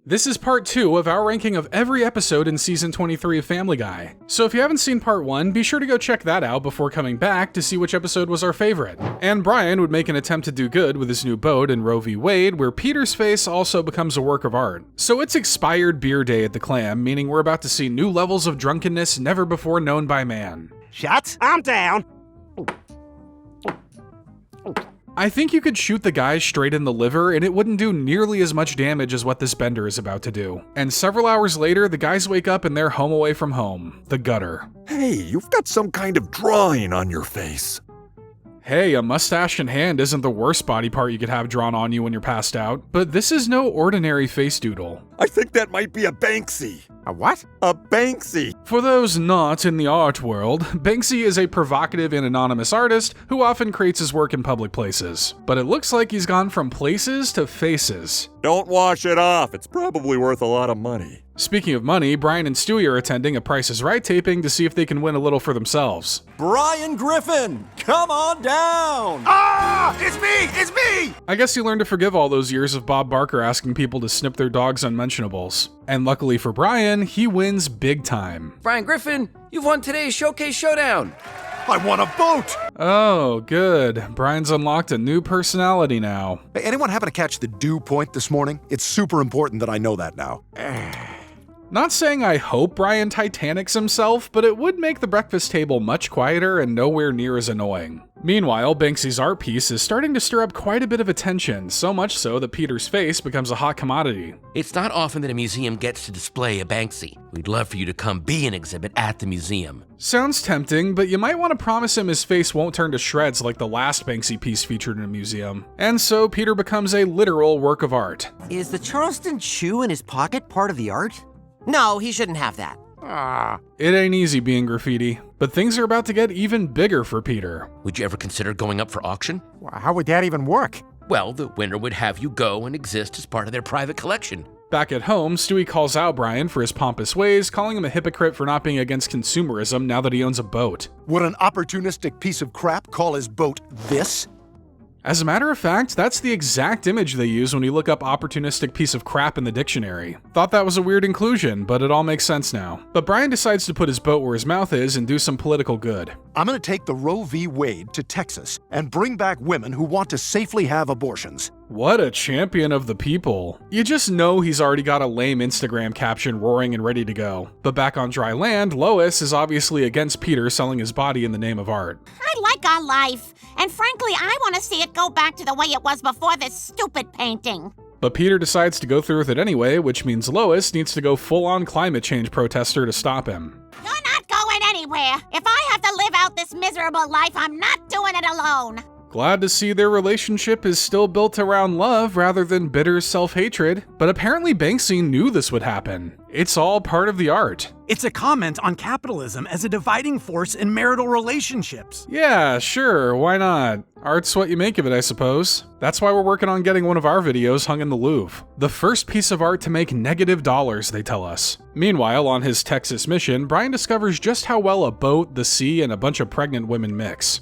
This is part 2 of our ranking of every episode in season 23 of Family Guy. So if you haven't seen part 1, be sure to go check that out before coming back to see which episode was our favorite. And Brian would make an attempt to do good with his new boat in Roie Wade, where Peter's face also becomes a work of art. So it's expired beer day at the Clam, meaning we're about to see new levels of drunkenness never before known by man. Shots? I'm down. I think you could shoot the guy straight in the liver and it wouldn't do nearly as much damage as what this bender is about to do. And several hours later, the guys wake up in their home away from home, the gutter. Hey, you've got some kind of drawing on your face. Hey, a mustache in hand isn't the worst body part you could have drawn on you when you're passed out, but this is no ordinary face doodle. I think that might be a Banksy. A what? A Banksy. For those not in the art world, Banksy is a provocative and anonymous artist who often creates his work in public places. But it looks like he's gone from places to faces. Don't wash it off, it's probably worth a lot of money. Speaking of money, Brian and Stewie are attending a Price is Right taping to see if they can win a little for themselves. Brian Griffin, come on down! Ah! It's me! It's me! I guess he learned to forgive all those years of Bob Barker asking people to snip their dog's unmentionables. And luckily for Brian, he wins big time. Brian Griffin, you've won today's Showcase Showdown. I want a boat! Oh, good. Brian's unlocked a new personality now. Hey, anyone happen to catch the dew point this morning? It's super important that I know that now. Not saying I hope Brian Titanics himself, but it would make the breakfast table much quieter and nowhere near as annoying. Meanwhile, Banksy's art piece is starting to stir up quite a bit of attention, so much so that Peter's face becomes a hot commodity. It's not often that a museum gets to display a Banksy. We'd love for you to come be an exhibit at the museum. Sounds tempting, but you might want to promise him his face won't turn to shreds like the last Banksy piece featured in a museum. And so Peter becomes a literal work of art. Is the Charleston chew in his pocket part of the art? No, he shouldn't have that. It ain't easy being graffiti, but things are about to get even bigger for Peter. Would you ever consider going up for auction? How would that even work? Well, the winner would have you go and exist as part of their private collection. Back at home, Stewie calls out Brian for his pompous ways, calling him a hypocrite for not being against consumerism now that he owns a boat. Would an opportunistic piece of crap call his boat this? As a matter of fact, that's the exact image they use when you look up opportunistic piece of crap in the dictionary. Thought that was a weird inclusion, but it all makes sense now. But Brian decides to put his boat where his mouth is and do some political good. I'm gonna take the Roe v. Wade to Texas and bring back women who want to safely have abortions. What a champion of the people. You just know he's already got a lame Instagram caption roaring and ready to go. But back on dry land, Lois is obviously against Peter selling his body in the name of art. I like our life, and frankly, I want to see it go back to the way it was before this stupid painting. But Peter decides to go through with it anyway, which means Lois needs to go full-on climate change protester to stop him. You're not going anywhere. If I have to live out this miserable life, I'm not doing it alone. Glad to see their relationship is still built around love rather than bitter self-hatred, but apparently Banksy knew this would happen. It's all part of the art. It's a comment on capitalism as a dividing force in marital relationships. Yeah, sure, why not? Art's what you make of it, I suppose. That's why we're working on getting one of our videos hung in the Louvre. The first piece of art to make negative dollars, they tell us. Meanwhile, on his Texas mission, Brian discovers just how well a boat, the sea, and a bunch of pregnant women mix.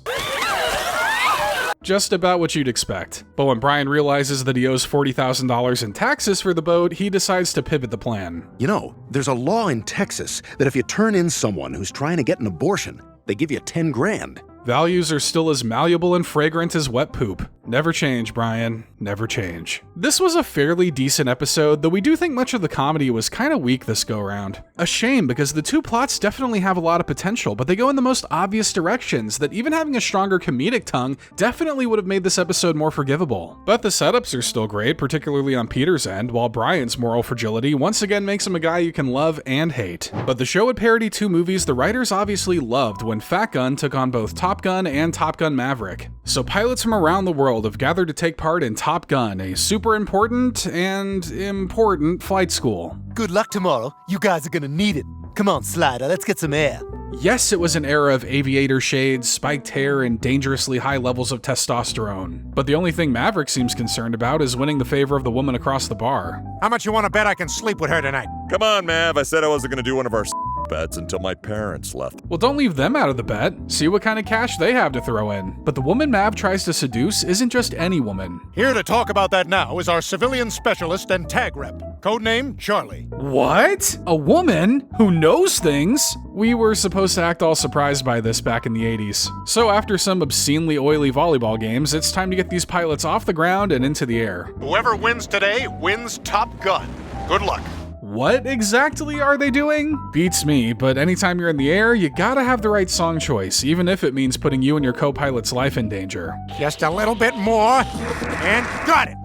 Just about what you'd expect. But when Brian realizes that he owes $40,000 in taxes for the boat, he decides to pivot the plan. You know, there's a law in Texas that if you turn in someone who's trying to get an abortion, they give you 10 grand. Values are still as malleable and fragrant as wet poop. Never change, Brian. Never change. This was a fairly decent episode, though we do think much of the comedy was kinda weak this go-round. A shame, because the two plots definitely have a lot of potential, but they go in the most obvious directions that even having a stronger comedic tongue definitely would have made this episode more forgivable. But the setups are still great, particularly on Peter's end, while Brian's moral fragility once again makes him a guy you can love and hate. But the show would parody two movies the writers obviously loved when Fat Gun took on both Top Gun and Top Gun Maverick. So pilots from around the world have gathered to take part in Top Gun, a super important and important flight school. Good luck tomorrow. You guys are gonna need it. Come on, Slider, let's get some air. Yes, it was an era of aviator shades, spiked hair, and dangerously high levels of testosterone. But the only thing Maverick seems concerned about is winning the favor of the woman across the bar. How much you want to bet I can sleep with her tonight? Come on, Mav, I said I wasn't gonna do one of our bets until my parents left. Well, don't leave them out of the bet. See what kind of cash they have to throw in. But the woman Mav tries to seduce isn't just any woman. Here to talk about that now is our civilian specialist and tag rep. Codename Charlie. What? A woman who knows things? We were supposed to act all surprised by this back in the 80s. So after some obscenely oily volleyball games, it's time to get these pilots off the ground and into the air. Whoever wins today wins Top Gun. Good luck. What exactly are they doing? Beats me, but anytime you're in the air, you gotta have the right song choice, even if it means putting you and your co-pilot's life in danger. Just a little bit more, and got it.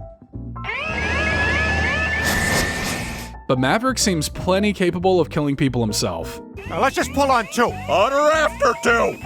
But Maverick seems plenty capable of killing people himself. Now let's just pull on 2. On or after 2!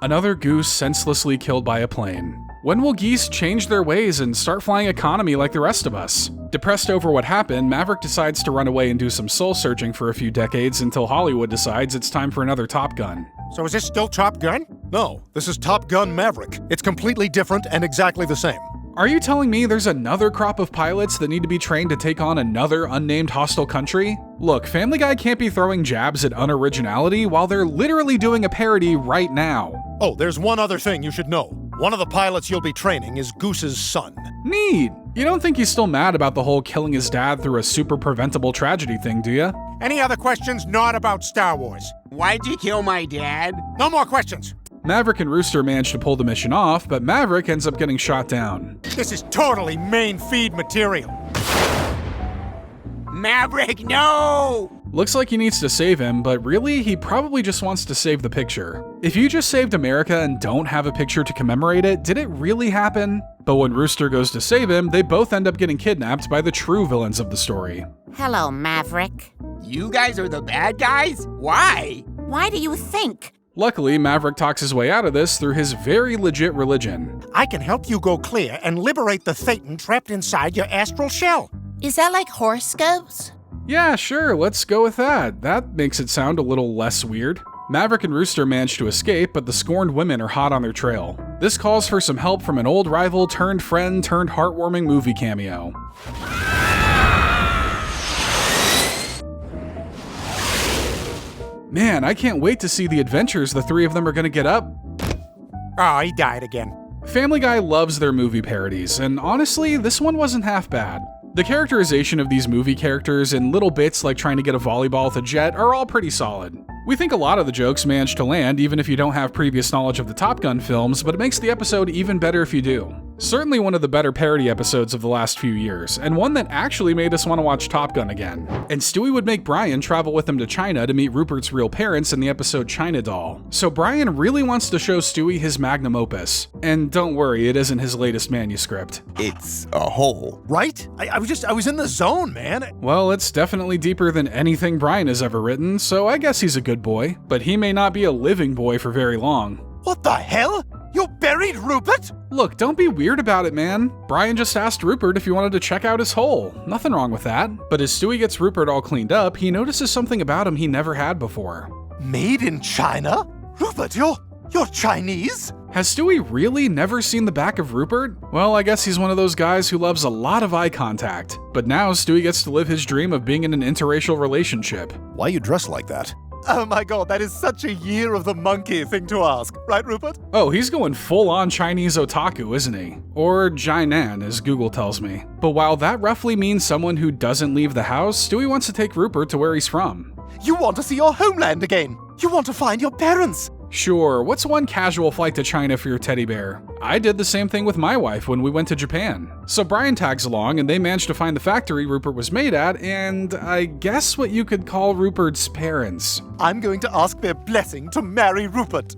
Another goose senselessly killed by a plane. When will geese change their ways and start flying economy like the rest of us? Depressed over what happened, Maverick decides to run away and do some soul searching for a few decades until Hollywood decides it's time for another Top Gun. So is this still Top Gun? No, this is Top Gun Maverick. It's completely different and exactly the same. Are you telling me there's another crop of pilots that need to be trained to take on another unnamed hostile country? Look, Family Guy can't be throwing jabs at unoriginality while they're literally doing a parody right now. Oh, there's one other thing you should know. One of the pilots you'll be training is Goose's son. Neat! You don't think he's still mad about the whole killing his dad through a super preventable tragedy thing, do ya? Any other questions not about Star Wars? Why'd you kill my dad? No more questions. Maverick and Rooster manage to pull the mission off, but Maverick ends up getting shot down. This is totally main feed material. Maverick, no! Looks like he needs to save him, but really, he probably just wants to save the picture. If you just saved America and don't have a picture to commemorate it, did it really happen? But when Rooster goes to save him, they both end up getting kidnapped by the true villains of the story. Hello, Maverick. You guys are the bad guys? Why? Why do you think? Luckily, Maverick talks his way out of this through his very legit religion. I can help you go clear and liberate the Thetan trapped inside your astral shell. Is that like horoscopes? Yeah, sure, let's go with that. That makes it sound a little less weird. Maverick and Rooster manage to escape, but the scorned women are hot on their trail. This calls for some help from an old rival turned friend turned heartwarming movie cameo. Man, I can't wait to see the adventures the three of them are gonna get up. Oh, he died again. Family Guy loves their movie parodies, and honestly, this one wasn't half bad. The characterization of these movie characters and little bits like trying to get a volleyball with a jet are all pretty solid. We think a lot of the jokes manage to land even if you don't have previous knowledge of the Top Gun films, but it makes the episode even better if you do. Certainly one of the better parody episodes of the last few years, and one that actually made us want to watch Top Gun again. And Stewie would make Brian travel with him to China to meet Rupert's real parents in the episode China Doll. So Brian really wants to show Stewie his magnum opus. And don't worry, it isn't his latest manuscript. It's a hole. Right? I was in the zone, man. Well, it's definitely deeper than anything Brian has ever written, so I guess he's a good boy. But he may not be a living boy for very long. What the hell? You buried Rupert? Look, don't be weird about it, man. Brian just asked Rupert if he wanted to check out his hole. Nothing wrong with that. But as Stewie gets Rupert all cleaned up, he notices something about him he never had before. Made in China? Rupert, you're Chinese? Has Stewie really never seen the back of Rupert? Well, I guess he's one of those guys who loves a lot of eye contact. But now Stewie gets to live his dream of being in an interracial relationship. Why you dress like that? Oh my god, that is such a year of the monkey thing to ask, right, Rupert? Oh, he's going full-on Chinese otaku, isn't he? Or Jinan, as Google tells me. But while that roughly means someone who doesn't leave the house, Stewie wants to take Rupert to where he's from. You want to see your homeland again. You want to find your parents. Sure, what's one casual flight to China for your teddy bear? I did the same thing with my wife when we went to Japan. So Brian tags along and they manage to find the factory Rupert was made at and I guess what you could call Rupert's parents. I'm going to ask their blessing to marry Rupert.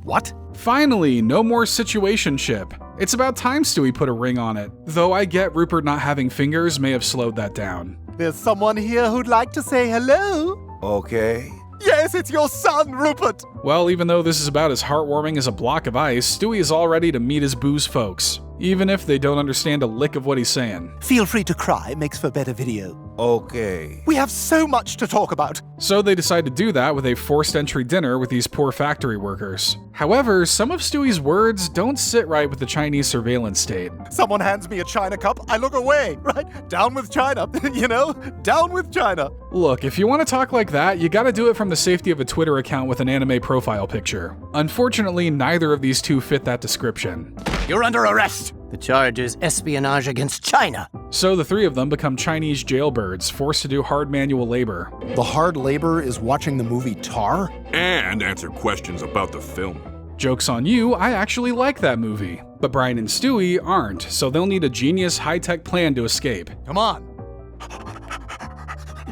What? Finally, no more situationship. It's about time Stewie put a ring on it. Though I get Rupert not having fingers may have slowed that down. There's someone here who'd like to say hello. Okay. Yes, it's your son, Rupert! Well, even though this is about as heartwarming as a block of ice, Stewie is all ready to meet his booze folks. even if they don't understand a lick of what he's saying. Feel free to cry, makes for better video. Okay. We have so much to talk about. So they decide to do that with a forced entry dinner with these poor factory workers. However, some of Stewie's words don't sit right with the Chinese surveillance state. Someone hands me a China cup, I look away, right? Down with China, you know? Down with China. Look, if you want to talk like that, you gotta do it from the safety of a Twitter account with an anime profile picture. Unfortunately, neither of these two fit that description. You're under arrest. The charge is espionage against China. So the three of them become Chinese jailbirds, forced to do hard manual labor. The hard labor is watching the movie Tar? And answer questions about the film. Joke's on you, I actually like that movie. But Brian and Stewie aren't, so they'll need a genius high-tech plan to escape. Come on.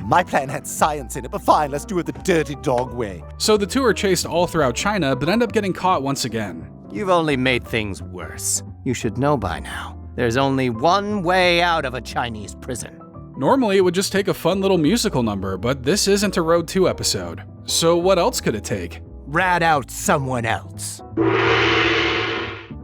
My plan had science in it, but fine, let's do it the dirty dog way. So the two are chased all throughout China, but end up getting caught once again. You've only made things worse. You should know by now. There's only one way out of a Chinese prison. Normally, it would just take a fun little musical number, but this isn't a Road 2 episode. So what else could it take? Rat out someone else.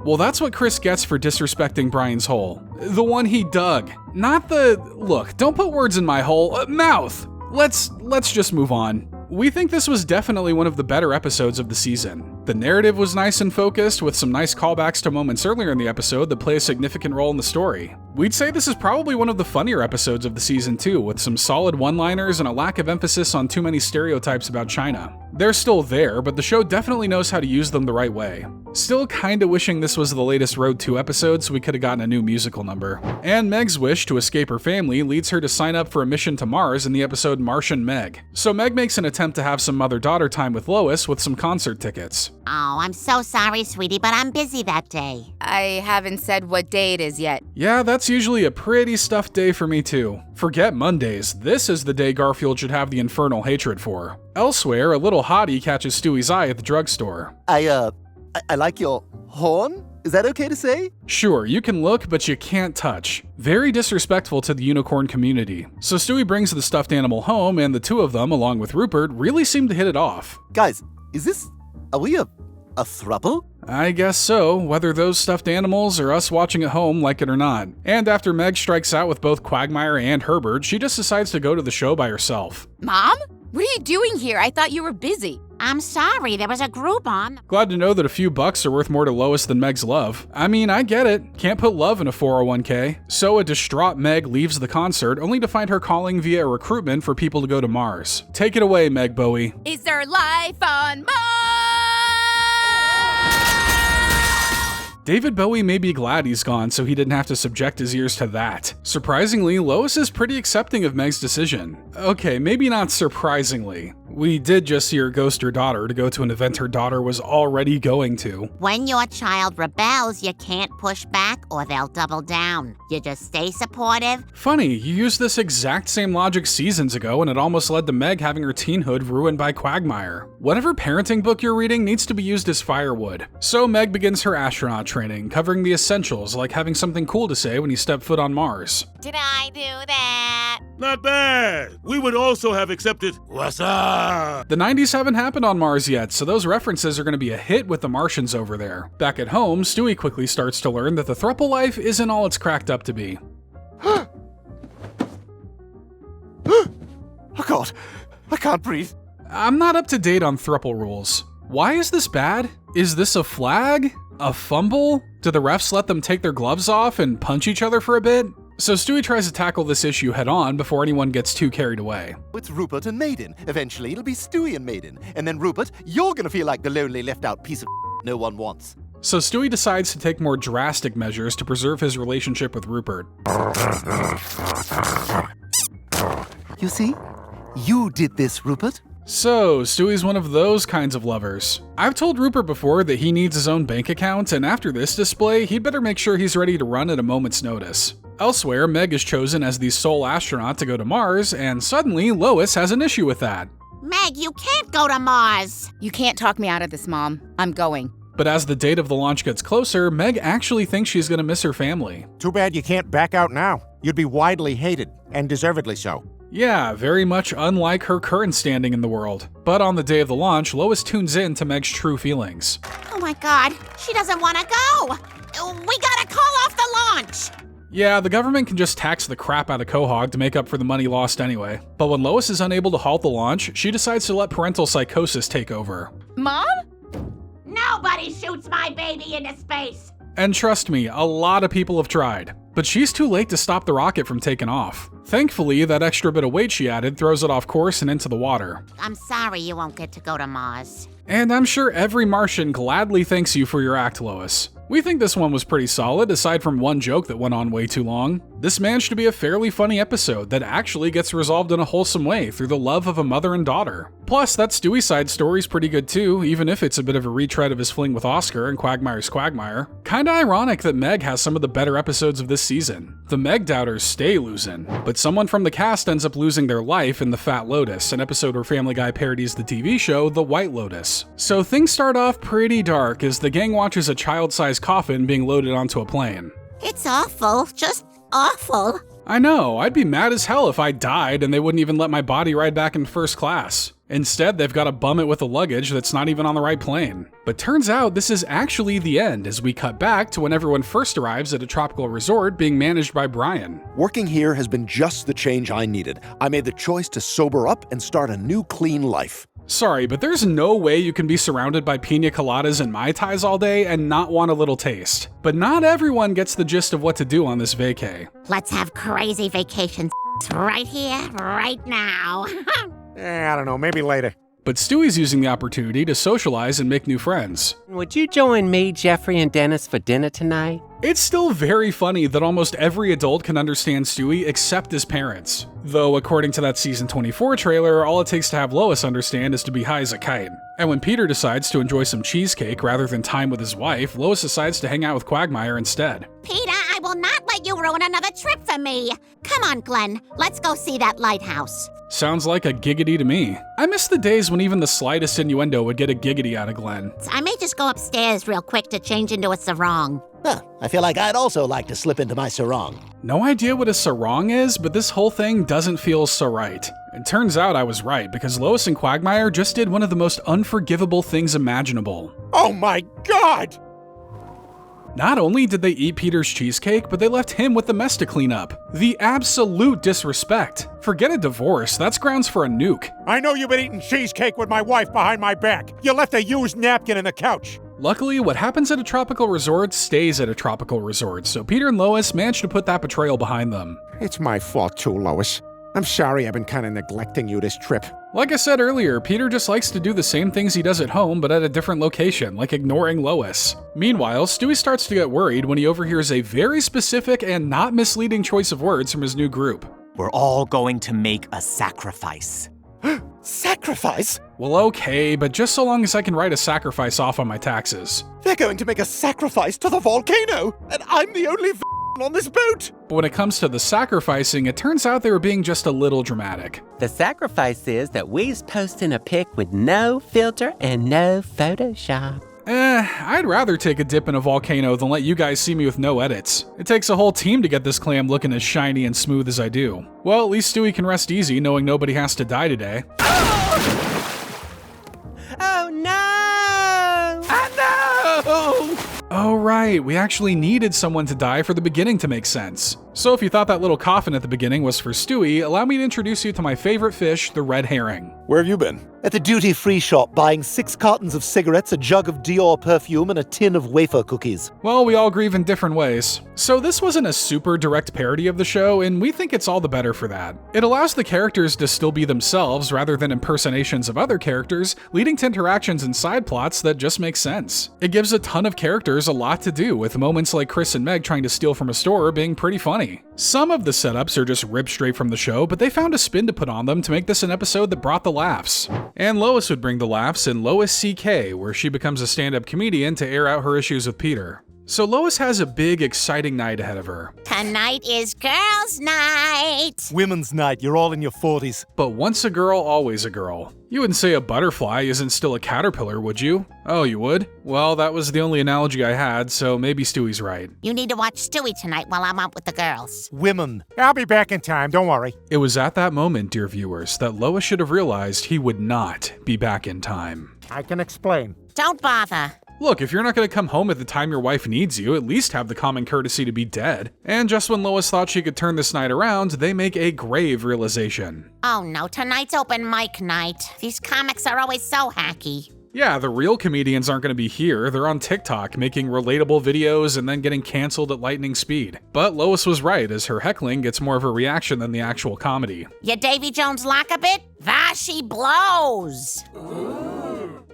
Well, that's what Chris gets for disrespecting Brian's hole. The one he dug. Not the... Look, don't put words in my hole. Mouth! Let's just move on. We think this was definitely one of the better episodes of the season. The narrative was nice and focused, with some nice callbacks to moments earlier in the episode that play a significant role in the story. We'd say this is probably one of the funnier episodes of the season too, with some solid one-liners and a lack of emphasis on too many stereotypes about China. They're still there, but the show definitely knows how to use them the right way. Still kinda wishing this was the latest Road 2 episode so we could've gotten a new musical number. And Meg's wish to escape her family leads her to sign up for a mission to Mars in the episode Martian Meg. So Meg makes an attempt to have some mother-daughter time with Lois with some concert tickets. Oh, I'm so sorry, sweetie, but I'm busy that day. I haven't said what day it is yet. Yeah, that's usually a pretty stuffed day for me too. Forget Mondays, this is the day Garfield should have the infernal hatred for. Elsewhere, a little hottie catches Stewie's eye at the drugstore. I like your horn? Is that okay to say? Sure, you can look, but you can't touch. Very disrespectful to the unicorn community. So Stewie brings the stuffed animal home, and the two of them, along with Rupert, really seem to hit it off. Guys, are we a throuple? I guess so, whether those stuffed animals or us watching at home like it or not. And after Meg strikes out with both Quagmire and Herbert, she just decides to go to the show by herself. Mom? What are you doing here? I thought you were busy. I'm sorry, there was a group on. Glad to know that a few bucks are worth more to Lois than Meg's love. I mean, I get it. Can't put love in a 401k. So a distraught Meg leaves the concert, only to find her calling via recruitment for people to go to Mars. Take it away, Meg Bowie. Is there life on Mars? David Bowie may be glad he's gone so he didn't have to subject his ears to that. Surprisingly, Lois is pretty accepting of Meg's decision. Okay, maybe not surprisingly. We did just see her ghost her daughter to go to an event her daughter was already going to. When your child rebels, you can't push back or they'll double down. You just stay supportive. Funny, you used this exact same logic seasons ago and it almost led to Meg having her teenhood ruined by Quagmire. Whatever parenting book you're reading needs to be used as firewood. So Meg begins her astronaut training, covering the essentials like having something cool to say when you step foot on Mars. Did I do that? Not bad. We would also have accepted what's up. The 90s haven't happened on Mars yet, so those references are going to be a hit with the Martians over there. Back at home, Stewie quickly starts to learn that the throuple life isn't all it's cracked up to be. Oh God, I can't breathe. I'm not up to date on throuple rules. Why is this bad? Is this a flag? A fumble? Do the refs let them take their gloves off and punch each other for a bit? So Stewie tries to tackle this issue head on before anyone gets too carried away. It's Rupert and Maiden. Eventually it'll be Stewie and Maiden. And then Rupert, you're gonna feel like the lonely left out piece of no one wants. So Stewie decides to take more drastic measures to preserve his relationship with Rupert. You see? You did this, Rupert. So, Stewie's one of those kinds of lovers. I've told Rupert before that he needs his own bank account, and after this display, he'd better make sure he's ready to run at a moment's notice. Elsewhere, Meg is chosen as the sole astronaut to go to Mars, and suddenly Lois has an issue with that. Meg, you can't go to Mars. You can't talk me out of this, Mom. I'm going. But as the date of the launch gets closer, Meg actually thinks she's gonna miss her family. Too bad you can't back out now. You'd be widely hated, and deservedly so. Yeah, very much unlike her current standing in the world. But on the day of the launch, Lois tunes in to Meg's true feelings. Oh my God, she doesn't want to go. We gotta call off the launch! Yeah, the government can just tax the crap out of Quahog to make up for the money lost anyway. But when Lois is unable to halt the launch, she decides to let parental psychosis take over. Mom? Nobody shoots my baby into space! And trust me, a lot of people have tried. But she's too late to stop the rocket from taking off. Thankfully, that extra bit of weight she added throws it off course and into the water. I'm sorry you won't get to go to Mars. And I'm sure every Martian gladly thanks you for your act, Lois. We think this one was pretty solid, aside from one joke that went on way too long. This managed to be a fairly funny episode that actually gets resolved in a wholesome way through the love of a mother and daughter. Plus, that Stewie side story's pretty good too, even if it's a bit of a retread of his fling with Oscar and Quagmire's Quagmire. Kinda ironic that Meg has some of the better episodes of this season. The Meg doubters stay losing, but someone from the cast ends up losing their life in The Fat Lotus, an episode where Family Guy parodies the TV show The White Lotus. So things start off pretty dark as the gang watches a child-sized coffin being loaded onto a plane. It's awful, just awful. I know, I'd be mad as hell if I died and they wouldn't even let my body ride back in first class. Instead, they've got to bum it with the luggage that's not even on the right plane. But turns out this is actually the end as we cut back to when everyone first arrives at a tropical resort being managed by Brian. Working here has been just the change I needed. I made the choice to sober up and start a new clean life. Sorry, but there's no way you can be surrounded by pina coladas and Mai Tais all day and not want a little taste. But not everyone gets the gist of what to do on this vacay. Let's have crazy vacation right here, right now. I don't know, maybe later. But Stewie's using the opportunity to socialize and make new friends. Would you join me, Jeffrey, and Dennis for dinner tonight? It's still very funny that almost every adult can understand Stewie except his parents. Though, according to that season 24 trailer, all it takes to have Lois understand is to be high as a kite. And when Peter decides to enjoy some cheesecake rather than time with his wife, Lois decides to hang out with Quagmire instead. Peter, I will not let you ruin another trip for me. Come on, Glenn, let's go see that lighthouse. Sounds like a giggity to me. I miss the days when even the slightest innuendo would get a giggity out of Glenn. I may just go upstairs real quick to change into a sarong. Huh, I feel like I'd also like to slip into my sarong. No idea what a sarong is, but this whole thing doesn't feel so right. It turns out I was right, because Lois and Quagmire just did one of the most unforgivable things imaginable. Oh my God! Not only did they eat Peter's cheesecake, but they left him with the mess to clean up. The absolute disrespect. Forget a divorce, that's grounds for a nuke. I know you've been eating cheesecake with my wife behind my back. You left a used napkin in the couch. Luckily, what happens at a tropical resort stays at a tropical resort, so Peter and Lois managed to put that betrayal behind them. It's my fault too, Lois. I'm sorry I've been kind of neglecting you this trip. Like I said earlier, Peter just likes to do the same things he does at home, but at a different location, like ignoring Lois. Meanwhile, Stewie starts to get worried when he overhears a very specific and not misleading choice of words from his new group. We're all going to make a sacrifice. Sacrifice? Well, okay, but just so long as I can write a sacrifice off on my taxes. They're going to make a sacrifice to the volcano, and I'm the only on this boat! But when it comes to the sacrificing, it turns out they were being just a little dramatic. The sacrifice is that we's posting a pic with no filter and no Photoshop. I'd rather take a dip in a volcano than let you guys see me with no edits. It takes a whole team to get this clam looking as shiny and smooth as I do. Well, at least Stewie can rest easy knowing nobody has to die today. Oh no! I know! Oh right, we actually needed someone to die for the beginning to make sense. So if you thought that little coffin at the beginning was for Stewie, allow me to introduce you to my favorite fish, the red herring. Where have you been? At the duty-free shop, buying 6 cartons of cigarettes, a jug of Dior perfume, and a tin of wafer cookies. Well, we all grieve in different ways. So this wasn't a super direct parody of the show, and we think it's all the better for that. It allows the characters to still be themselves rather than impersonations of other characters, leading to interactions and side plots that just make sense. It gives a ton of characters a lot to do, with moments like Chris and Meg trying to steal from a store being pretty funny. Some of the setups are just ripped straight from the show, but they found a spin to put on them to make this an episode that brought the laughs. And Lois would bring the laughs in Lois CK, where she becomes a stand-up comedian to air out her issues with Peter. So Lois has a big, exciting night ahead of her. Tonight is girls' night. Women's night, you're all in your 40s. But once a girl, always a girl. You wouldn't say a butterfly isn't still a caterpillar, would you? Oh, you would? Well, that was the only analogy I had, so maybe Stewie's right. You need to watch Stewie tonight while I'm out with the girls. Women. I'll be back in time, don't worry. It was at that moment, dear viewers, that Lois should have realized he would not be back in time. I can explain. Don't bother. Look, if you're not going to come home at the time your wife needs you, at least have the common courtesy to be dead. And just when Lois thought she could turn this night around, they make a grave realization. Oh no, tonight's open mic night. These comics are always so hacky. Yeah, the real comedians aren't going to be here. They're on TikTok making relatable videos and then getting canceled at lightning speed. But Lois was right, as her heckling gets more of a reaction than the actual comedy. You Davy Jones lock a bit? There she blows!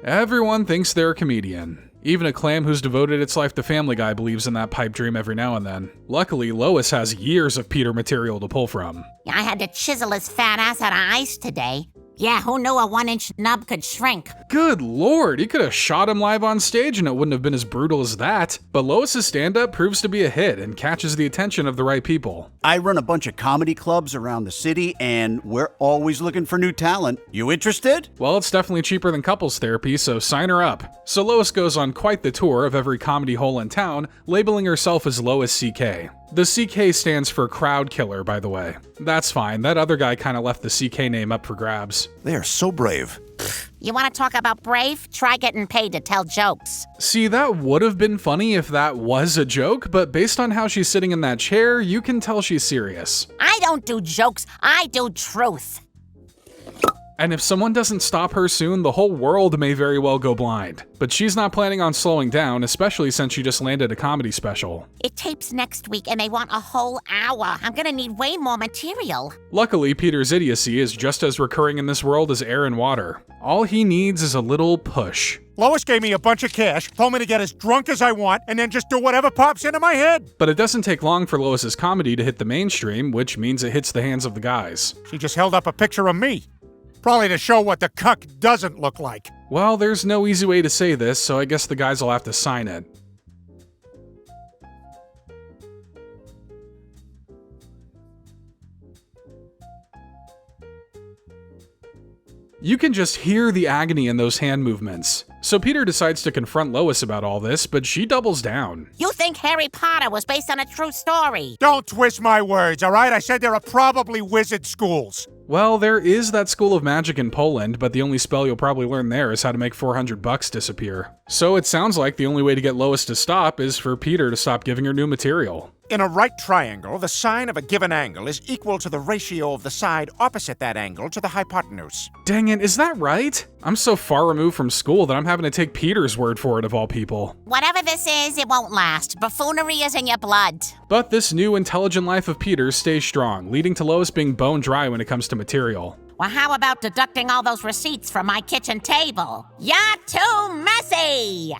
Everyone thinks they're a comedian. Even a clam who's devoted its life to Family Guy believes in that pipe dream every now and then. Luckily, Lois has years of Peter material to pull from. Yeah, I had to chisel his fat ass out of ice today. Yeah, who knew a 1-inch nub could shrink? Good lord, you could have shot him live on stage and it wouldn't have been as brutal as that. But Lois's stand-up proves to be a hit and catches the attention of the right people. I run a bunch of comedy clubs around the city and we're always looking for new talent. You interested? Well, it's definitely cheaper than couples therapy, so sign her up. So Lois goes on quite the tour of every comedy hole in town, labeling herself as Lois CK. The CK stands for crowd killer, by the way. That's fine, that other guy kinda left the CK name up for grabs. They are so brave. You want to talk about brave? Try getting paid to tell jokes. See, that would have been funny if that was a joke, but based on how she's sitting in that chair, you can tell she's serious. I don't do jokes, I do truth. And if someone doesn't stop her soon, the whole world may very well go blind. But she's not planning on slowing down, especially since she just landed a comedy special. It tapes next week and they want a whole hour. I'm gonna need way more material. Luckily, Peter's idiocy is just as recurring in this world as air and water. All he needs is a little push. Lois gave me a bunch of cash, told me to get as drunk as I want, and then just do whatever pops into my head. But it doesn't take long for Lois's comedy to hit the mainstream, which means it hits the hands of the guys. She just held up a picture of me. Probably to show what the cuck doesn't look like. Well, there's no easy way to say this, so I guess the guys will have to sign it. You can just hear the agony in those hand movements. So Peter decides to confront Lois about all this, but she doubles down. You think Harry Potter was based on a true story? Don't twist my words, all right? I said there are probably wizard schools. Well, there is that school of magic in Poland, but the only spell you'll probably learn there is how to make $400 disappear. So it sounds like the only way to get Lois to stop is for Peter to stop giving her new material. In a right triangle, the sine of a given angle is equal to the ratio of the side opposite that angle to the hypotenuse. Dang it, is that right? I'm so far removed from school that I'm having to take Peter's word for it of all people. Whatever this is, it won't last. Buffoonery is in your blood. But this new intelligent life of Peter's stays strong, leading to Lois being bone dry when it comes to material. Well, how about deducting all those receipts from my kitchen table? You're too messy!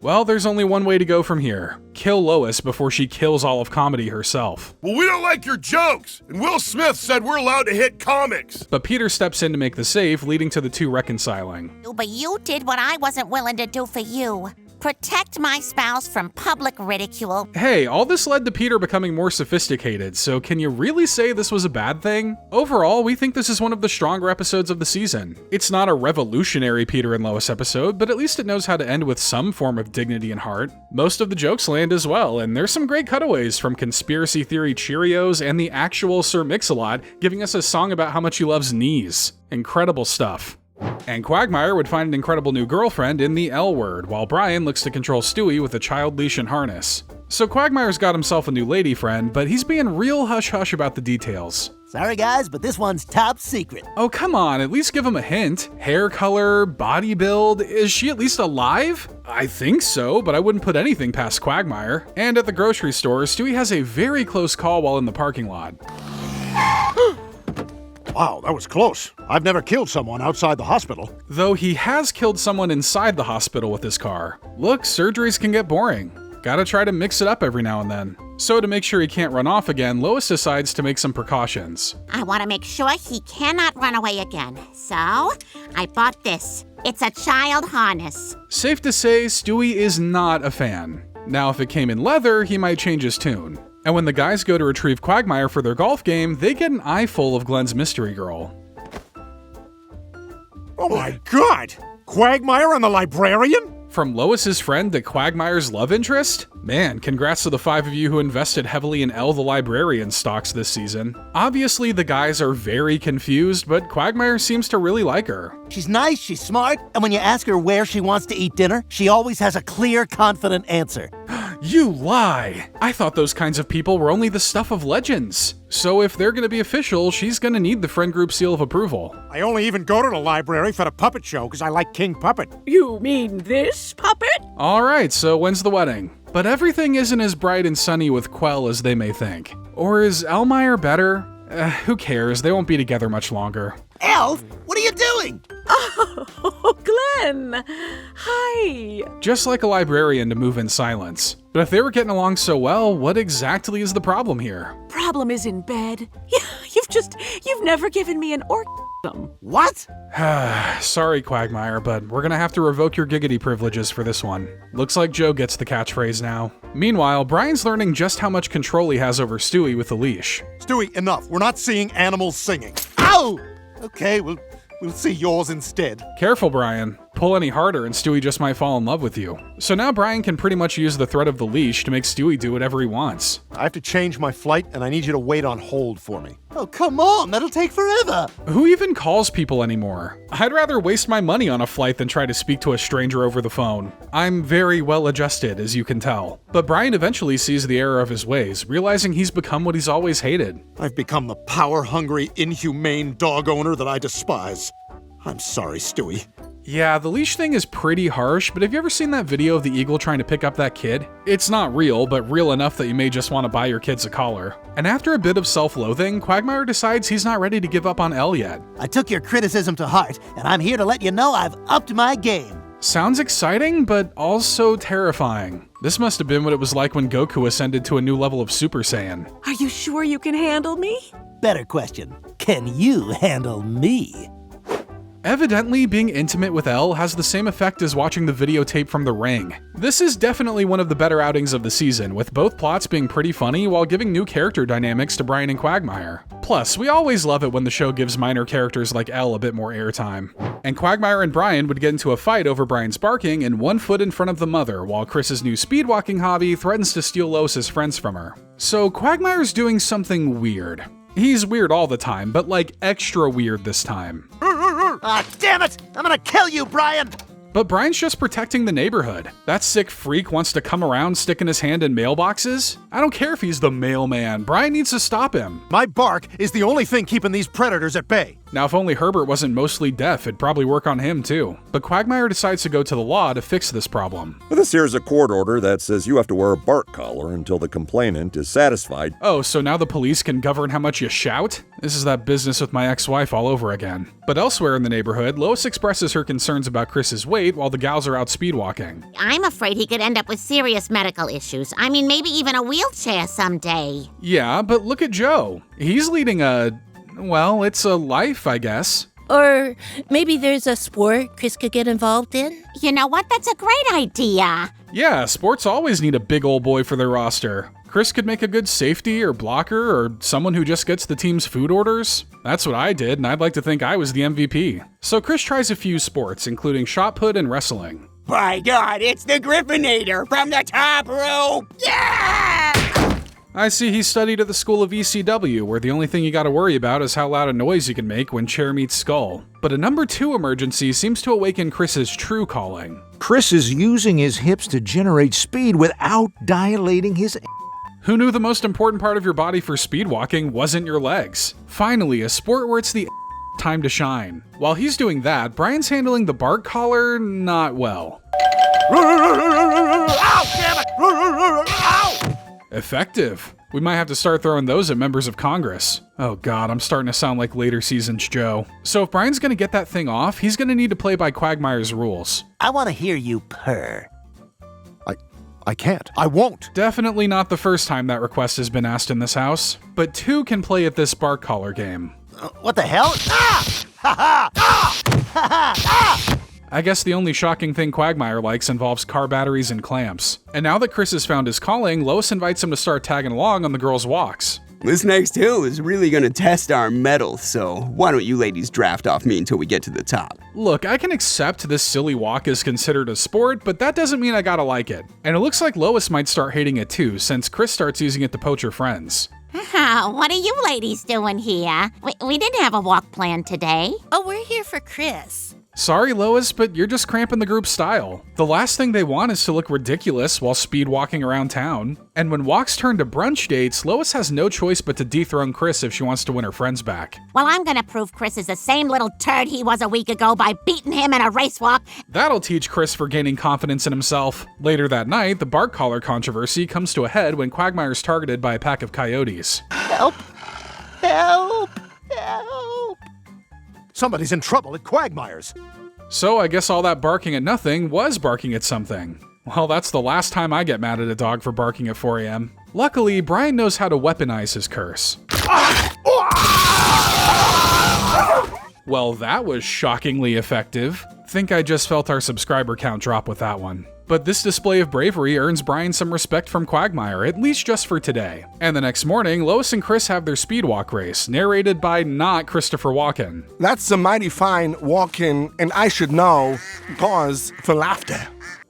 Well, there's only one way to go from here. Kill Lois before she kills all of comedy herself. Well, we don't like your jokes, and Will Smith said we're allowed to hit comics. But Peter steps in to make the save, leading to the two reconciling. But you did what I wasn't willing to do for you. Protect my spouse from public ridicule. Hey, all this led to Peter becoming more sophisticated, so can you really say this was a bad thing? Overall, we think this is one of the stronger episodes of the season. It's not a revolutionary Peter and Lois episode, but at least it knows how to end with some form of dignity and heart. Most of the jokes land as well, and there's some great cutaways from conspiracy theory Cheerios and the actual Sir Mix-a-Lot giving us a song about how much he loves knees. Incredible stuff. And Quagmire would find an incredible new girlfriend in the L Word, while Brian looks to control Stewie with a child leash and harness. So Quagmire's got himself a new lady friend, but he's being real hush-hush about the details. Sorry guys, but this one's top secret. Oh come on, at least give him a hint. Hair color, body build, is she at least alive? I think so, but I wouldn't put anything past Quagmire. And at the grocery store, Stewie has a very close call while in the parking lot. Wow, that was close. I've never killed someone outside the hospital. Though he has killed someone inside the hospital with his car. Look, surgeries can get boring. Gotta try to mix it up every now and then. So to make sure he can't run off again, Lois decides to make some precautions. I want to make sure he cannot run away again. So, I bought this. It's a child harness. Safe to say, Stewie is not a fan. Now, if it came in leather, he might change his tune. And when the guys go to retrieve Quagmire for their golf game, they get an eyeful of Glenn's mystery girl. Oh my god! Quagmire and the librarian? From Lois's friend to Quagmire's love interest? Man, congrats to the 5 of you who invested heavily in Elle the Librarian stocks this season. Obviously, the guys are very confused, but Quagmire seems to really like her. She's nice, she's smart, and when you ask her where she wants to eat dinner, she always has a clear, confident answer. You lie! I thought those kinds of people were only the stuff of legends. So if they're gonna be official, she's gonna need the friend group seal of approval. I only even go to the library for the puppet show because I like King Puppet. You mean this puppet? Alright, so when's the wedding? But everything isn't as bright and sunny with Quell as they may think. Or is Elmire better? Who cares? They won't be together much longer. Elf, what are you doing? Oh, Glenn. Hi. Just like a librarian to move in silence. But if they were getting along so well, what exactly is the problem here? Problem is in bed. You've never given me an orgasm. What? Sorry, Quagmire, but we're gonna have to revoke your giggity privileges for this one. Looks like Joe gets the catchphrase now. Meanwhile, Brian's learning just how much control he has over Stewie with the leash. Stewie, enough. We're not seeing animals singing. Ow! Okay, we'll see yours instead. Careful, Brian. Pull any harder and Stewie just might fall in love with you. So now Brian can pretty much use the threat of the leash to make Stewie do whatever he wants. I have to change my flight, and I need you to wait on hold for me. Oh, come on, that'll take forever. Who even calls people anymore? I'd rather waste my money on a flight than try to speak to a stranger over the phone. I'm very well adjusted, as you can tell. But Brian eventually sees the error of his ways, realizing he's become what he's always hated. I've become the power-hungry, inhumane dog owner that I despise. I'm sorry, Stewie. Yeah, the leash thing is pretty harsh, but have you ever seen that video of the eagle trying to pick up that kid? It's not real, but real enough that you may just want to buy your kids a collar. And after a bit of self-loathing, Quagmire decides he's not ready to give up on Elle yet. I took your criticism to heart, and I'm here to let you know I've upped my game. Sounds exciting, but also terrifying. This must have been what it was like when Goku ascended to a new level of Super Saiyan. Are you sure you can handle me? Better question, can you handle me? Evidently, being intimate with Elle has the same effect as watching the videotape from The Ring. This is definitely one of the better outings of the season, with both plots being pretty funny while giving new character dynamics to Brian and Quagmire. Plus, we always love it when the show gives minor characters like Elle a bit more airtime. And Quagmire and Brian would get into a fight over Brian's barking and 1 foot in front of the mother, while Chris's new speedwalking hobby threatens to steal Lois's friends from her. So Quagmire's doing something weird. He's weird all the time, but like extra weird this time. Ah, damn it! I'm gonna kill you, Brian! But Brian's just protecting the neighborhood. That sick freak wants to come around sticking his hand in mailboxes? I don't care if he's the mailman. Brian needs to stop him. My bark is the only thing keeping these predators at bay. Now, if only Herbert wasn't mostly deaf, it'd probably work on him too. But Quagmire decides to go to the law to fix this problem. This here's a court order that says you have to wear a bark collar until the complainant is satisfied. Oh, so now the police can govern how much you shout? This is that business with my ex-wife all over again. But elsewhere in the neighborhood, Lois expresses her concerns about Chris's weight while the gals are out speedwalking. I'm afraid he could end up with serious medical issues. I mean, maybe even a wheelchair someday. Yeah, but look at Joe. He's leading well, it's a life, I guess. Or maybe there's a sport Chris could get involved in? You know what? That's a great idea. Yeah, sports always need a big old boy for their roster. Chris could make a good safety or blocker or someone who just gets the team's food orders. That's what I did, and I'd like to think I was the MVP. So Chris tries a few sports, including shot put and wrestling. By God, it's the Griffinator from the top rope! Yeah! I see he studied at the school of ECW, where the only thing you gotta worry about is how loud a noise you can make when chair meets skull. But a number 2 emergency seems to awaken Chris's true calling. Chris is using his hips to generate speed without dilating his. Who knew the most important part of your body for speedwalking wasn't your legs? Finally, a sport where it's the time to shine. While he's doing that, Brian's handling the bark collar not well. Ow, damn it! Ow! Effective. We might have to start throwing those at members of Congress. Oh god, I'm starting to sound like later seasons Joe. So if Brian's gonna get that thing off, he's gonna need to play by Quagmire's rules. I want to hear you purr. I can't. I won't. Definitely not the first time that request has been asked in this house, but 2 can play at this bark collar game. What the hell? Ah! Ha ha! Ah! Ha ha! Ah! I guess the only shocking thing Quagmire likes involves car batteries and clamps. And now that Chris has found his calling, Lois invites him to start tagging along on the girls' walks. This next hill is really gonna test our mettle, so why don't you ladies draft off me until we get to the top? Look, I can accept this silly walk is considered a sport, but that doesn't mean I gotta like it. And it looks like Lois might start hating it too, since Chris starts using it to poach her friends. What are you ladies doing here? We didn't have a walk planned today. Oh, we're here for Chris. Sorry, Lois, but you're just cramping the group's style. The last thing they want is to look ridiculous while speed walking around town. And when walks turn to brunch dates, Lois has no choice but to dethrone Chris if she wants to win her friends back. Well, I'm gonna prove Chris is the same little turd he was a week ago by beating him in a race walk. That'll teach Chris for gaining confidence in himself. Later that night, the bark collar controversy comes to a head when Quagmire's targeted by a pack of coyotes. Help! Help! Help! Somebody's in trouble at Quagmire's. So I guess all that barking at nothing was barking at something. Well, that's the last time I get mad at a dog for barking at 4 a.m. Luckily, Brian knows how to weaponize his curse. Well, that was shockingly effective. Think I just felt our subscriber count drop with that one. But this display of bravery earns Brian some respect from Quagmire, at least just for today. And the next morning, Lois and Chris have their speedwalk race, narrated by not Christopher Walken. That's a mighty fine walk-in, and I should know, cause for laughter.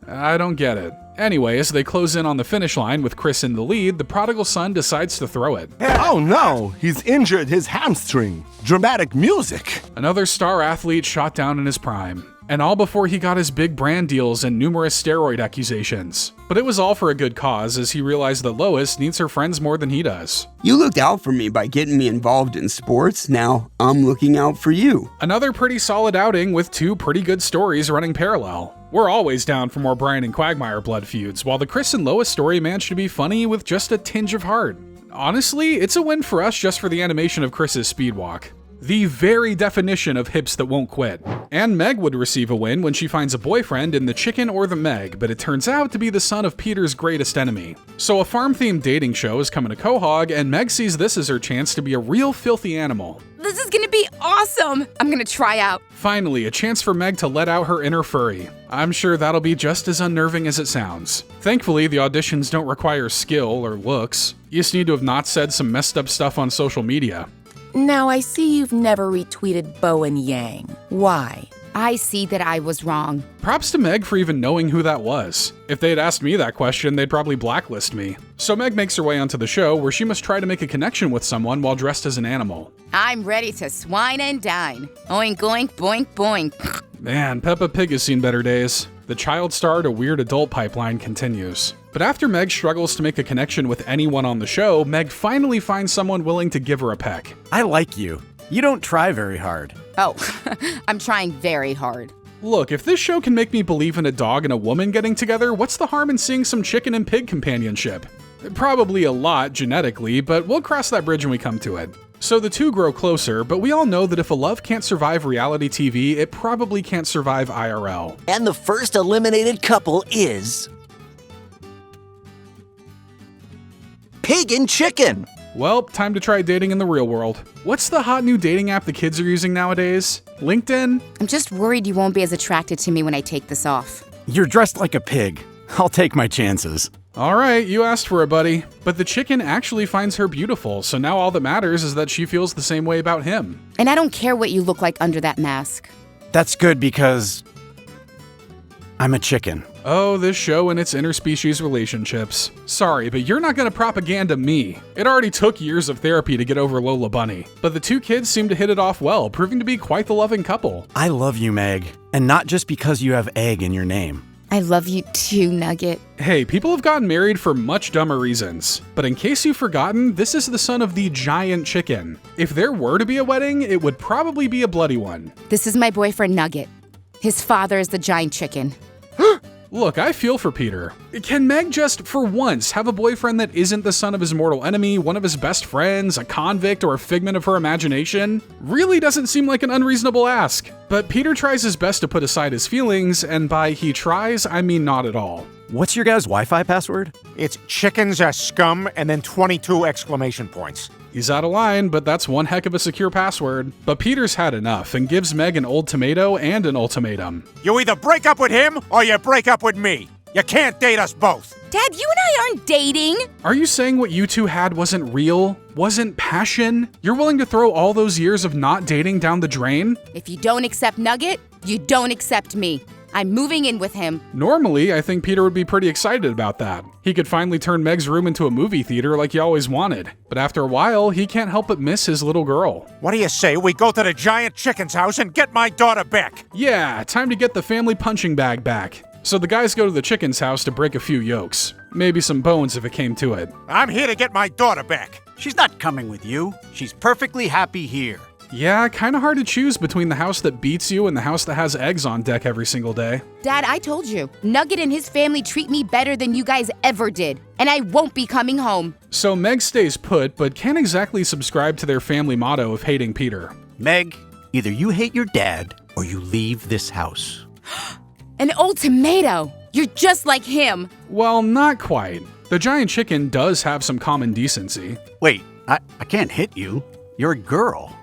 I don't get it. Anyway, as they close in on the finish line with Chris in the lead, the prodigal son decides to throw it. Oh no, he's injured his hamstring. Dramatic music. Another star athlete shot down in his prime. And all before he got his big brand deals and numerous steroid accusations. But it was all for a good cause, as he realized that Lois needs her friends more than he does. You looked out for me by getting me involved in sports, now I'm looking out for you. Another pretty solid outing with two pretty good stories running parallel. We're always down for more Brian and Quagmire blood feuds, while the Chris and Lois story managed to be funny with just a tinge of heart. Honestly, it's a win for us just for the animation of Chris's speedwalk. The very definition of hips that won't quit. And Meg would receive a win when she finds a boyfriend in the chicken or the Meg, but it turns out to be the son of Peter's greatest enemy. So a farm-themed dating show is coming to Quahog, and Meg sees this as her chance to be a real filthy animal. This is gonna be awesome! I'm gonna try out. Finally, a chance for Meg to let out her inner furry. I'm sure that'll be just as unnerving as it sounds. Thankfully, the auditions don't require skill or looks. You just need to have not said some messed up stuff on social media. Now I see you've never retweeted Bo and Yang. Why? I see that I was wrong. Props to Meg for even knowing who that was. If they'd asked me that question, they'd probably blacklist me. So Meg makes her way onto the show, where she must try to make a connection with someone while dressed as an animal. I'm ready to swine and dine. Oink, oink, boink, boink. Man, Peppa Pig has seen better days. The child star to weird adult pipeline continues. But after Meg struggles to make a connection with anyone on the show, Meg finally finds someone willing to give her a peck. I like you. You don't try very hard. Oh, I'm trying very hard. Look, if this show can make me believe in a dog and a woman getting together, what's the harm in seeing some chicken and pig companionship? Probably a lot genetically, but we'll cross that bridge when we come to it. So the two grow closer, but we all know that if a love can't survive reality TV, it probably can't survive IRL. And the first eliminated couple is... Pig and chicken! Well, time to try dating in the real world. What's the hot new dating app the kids are using nowadays? LinkedIn? I'm just worried you won't be as attracted to me when I take this off. You're dressed like a pig. I'll take my chances. Alright, you asked for it, buddy. But the chicken actually finds her beautiful, so now all that matters is that she feels the same way about him. And I don't care what you look like under that mask. That's good because... I'm a chicken. Oh, this show and its interspecies relationships. Sorry, but you're not gonna propaganda me. It already took years of therapy to get over Lola Bunny. But the two kids seem to hit it off well, proving to be quite the loving couple. I love you, Meg. And not just because you have egg in your name. I love you too, Nugget. Hey, people have gotten married for much dumber reasons. But in case you've forgotten, this is the son of the giant chicken. If there were to be a wedding, it would probably be a bloody one. This is my boyfriend, Nugget. His father is the giant chicken. Look, I feel for Peter. Can Meg just, for once, have a boyfriend that isn't the son of his mortal enemy, one of his best friends, a convict, or a figment of her imagination? Really doesn't seem like an unreasonable ask. But Peter tries his best to put aside his feelings, and by he tries, I mean not at all. What's your guys' Wi-Fi password? It's chickens are scum and then 22 exclamation points. He's out of line, but that's one heck of a secure password. But Peter's had enough and gives Meg an old tomato and an ultimatum. You either break up with him or you break up with me. You can't date us both. Dad, you and I aren't dating. Are you saying what you two had wasn't real? Wasn't passion? You're willing to throw all those years of not dating down the drain? If you don't accept Nugget, you don't accept me. I'm moving in with him. Normally, I think Peter would be pretty excited about that. He could finally turn Meg's room into a movie theater like he always wanted. But after a while, he can't help but miss his little girl. What do you say we go to the giant chicken's house and get my daughter back? Yeah, time to get the family punching bag back. So the guys go to the chicken's house to break a few yolks. Maybe some bones if it came to it. I'm here to get my daughter back. She's not coming with you. She's perfectly happy here. Yeah, kinda hard to choose between the house that beats you and the house that has eggs on deck every single day. Dad, I told you, Nugget and his family treat me better than you guys ever did, and I won't be coming home. So Meg stays put, but can't exactly subscribe to their family motto of hating Peter. Meg, either you hate your dad or you leave this house. An old tomato. You're just like him. Well, not quite. The giant chicken does have some common decency. Wait, I can't hit you. You're a girl.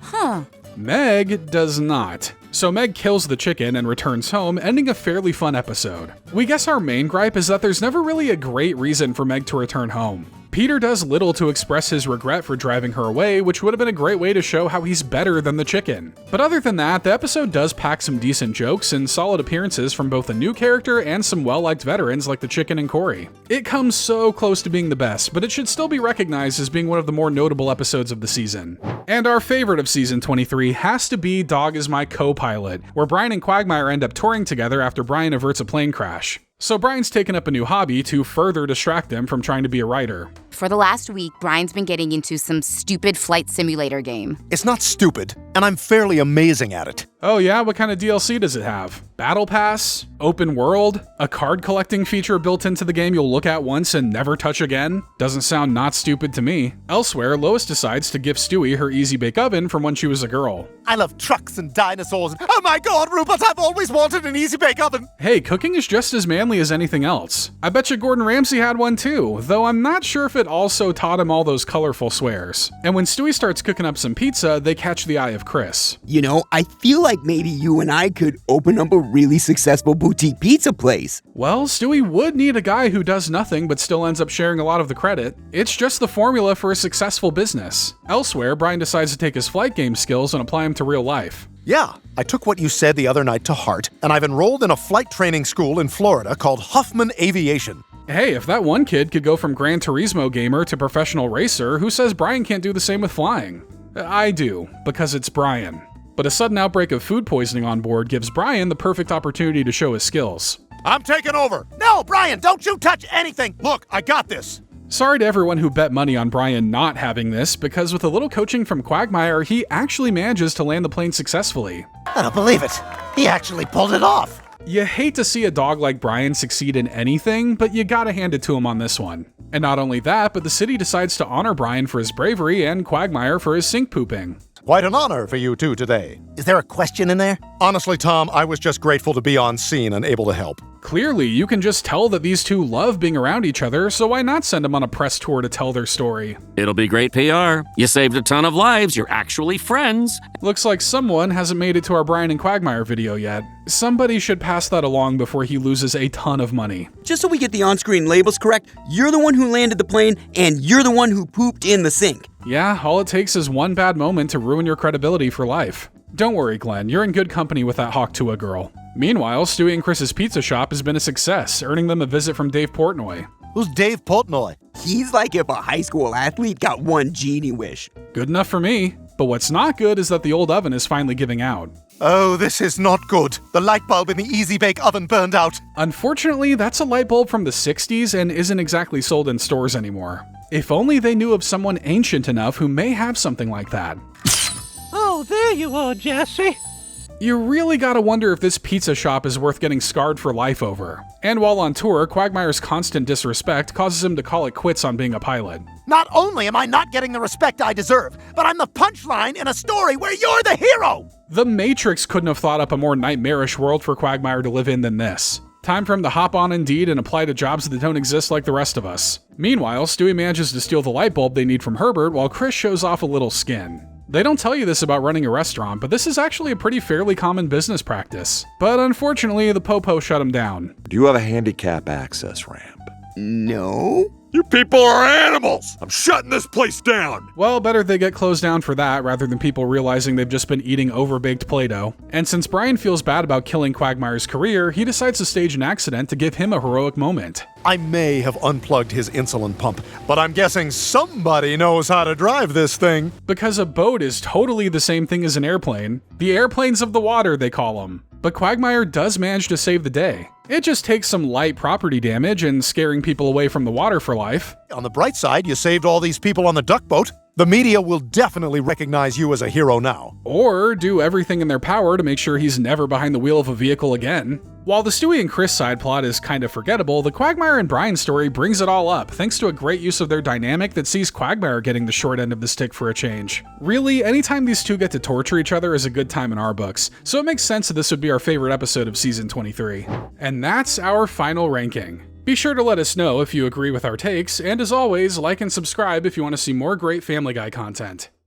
Huh. Meg does not. So Meg kills the chicken and returns home, ending a fairly fun episode. We guess our main gripe is that there's never really a great reason for Meg to return home. Peter does little to express his regret for driving her away, which would have been a great way to show how he's better than the chicken. But other than that, the episode does pack some decent jokes and solid appearances from both a new character and some well-liked veterans like the chicken and Corey. It comes so close to being the best, but it should still be recognized as being one of the more notable episodes of the season. And our favorite of season 23 has to be Dog is My Co-Pilot, where Brian and Quagmire end up touring together after Brian averts a plane crash. So Brian's taken up a new hobby to further distract him from trying to be a writer. For the last week, Brian's been getting into some stupid flight simulator game. It's not stupid, and I'm fairly amazing at it. Oh yeah? What kind of DLC does it have? Battle Pass? Open world? A card collecting feature built into the game you'll look at once and never touch again? Doesn't sound not stupid to me. Elsewhere, Lois decides to gift Stewie her Easy Bake Oven from when she was a girl. I love trucks and dinosaurs. Oh my god, Rupert, I've always wanted an Easy Bake Oven. Hey, cooking is just as manly as anything else. I bet you Gordon Ramsay had one too, though I'm not sure if it also taught him all those colorful swears. And when Stewie starts cooking up some pizza, they catch the eye of Chris. You know, I feel like maybe you and I could open up a really successful boutique pizza place. Well, Stewie would need a guy who does nothing but still ends up sharing a lot of the credit. It's just the formula for a successful business. Elsewhere, Brian decides to take his flight game skills and apply them to real life. Yeah, I took what you said the other night to heart, and I've enrolled in a flight training school in Florida called Huffman Aviation. Hey, if that one kid could go from Gran Turismo gamer to professional racer, who says Brian can't do the same with flying? I do, because it's Brian. But a sudden outbreak of food poisoning on board gives Brian the perfect opportunity to show his skills. I'm taking over. No, Brian, don't you touch anything. Look, I got this. Sorry to everyone who bet money on Brian not having this, because with a little coaching from Quagmire, he actually manages to land the plane successfully. I don't believe it. He actually pulled it off. You hate to see a dog like Brian succeed in anything, but you gotta hand it to him on this one. And not only that, but the city decides to honor Brian for his bravery and Quagmire for his sink pooping. Quite an honor for you two today. Is there a question in there? Honestly, Tom, I was just grateful to be on scene and able to help. Clearly, you can just tell that these two love being around each other, so why not send them on a press tour to tell their story? It'll be great PR. You saved a ton of lives. You're actually friends. Looks like someone hasn't made it to our Brian and Quagmire video yet. Somebody should pass that along before he loses a ton of money. Just so we get the on-screen labels correct, you're the one who landed the plane, and you're the one who pooped in the sink. Yeah, all it takes is one bad moment to ruin your credibility for life. Don't worry, Glenn, you're in good company with that Hawk Tua girl. Meanwhile, Stewie and Chris's pizza shop has been a success, earning them a visit from Dave Portnoy. Who's Dave Portnoy? He's like if a high school athlete got one genie wish. Good enough for me. But what's not good is that the old oven is finally giving out. Oh, this is not good. The light bulb in the Easy Bake Oven burned out. Unfortunately, that's a light bulb from the 60s and isn't exactly sold in stores anymore. If only they knew of someone ancient enough who may have something like that. Oh, there you are, Jesse. You really gotta wonder if this pizza shop is worth getting scarred for life over. And while on tour, Quagmire's constant disrespect causes him to call it quits on being a pilot. Not only am I not getting the respect I deserve, but I'm the punchline in a story where you're the hero! The Matrix couldn't have thought up a more nightmarish world for Quagmire to live in than this. Time for him to hop on Indeed and apply to jobs that don't exist like the rest of us. Meanwhile, Stewie manages to steal the light bulb they need from Herbert while Chris shows off a little skin. They don't tell you this about running a restaurant, but this is actually a pretty fairly common business practice. But unfortunately, the Popo shut him down. Do you have a handicap access ramp? No. You people are animals! I'm shutting this place down! Well, better they get closed down for that rather than people realizing they've just been eating overbaked Play-Doh. And since Brian feels bad about killing Quagmire's career, he decides to stage an accident to give him a heroic moment. I may have unplugged his insulin pump, but I'm guessing somebody knows how to drive this thing. Because a boat is totally the same thing as an airplane. The airplanes of the water, they call them. But Quagmire does manage to save the day. It just takes some light property damage and scaring people away from the water for life. On the bright side, you saved all these people on the duck boat. The media will definitely recognize you as a hero now. Or do everything in their power to make sure he's never behind the wheel of a vehicle again. While the Stewie and Chris side plot is kind of forgettable, the Quagmire and Brian story brings it all up, thanks to a great use of their dynamic that sees Quagmire getting the short end of the stick for a change. Really, anytime these two get to torture each other is a good time in our books, so it makes sense that this would be our favorite episode of Season 23. And that's our final ranking. Be sure to let us know if you agree with our takes, and as always, like and subscribe if you want to see more great Family Guy content.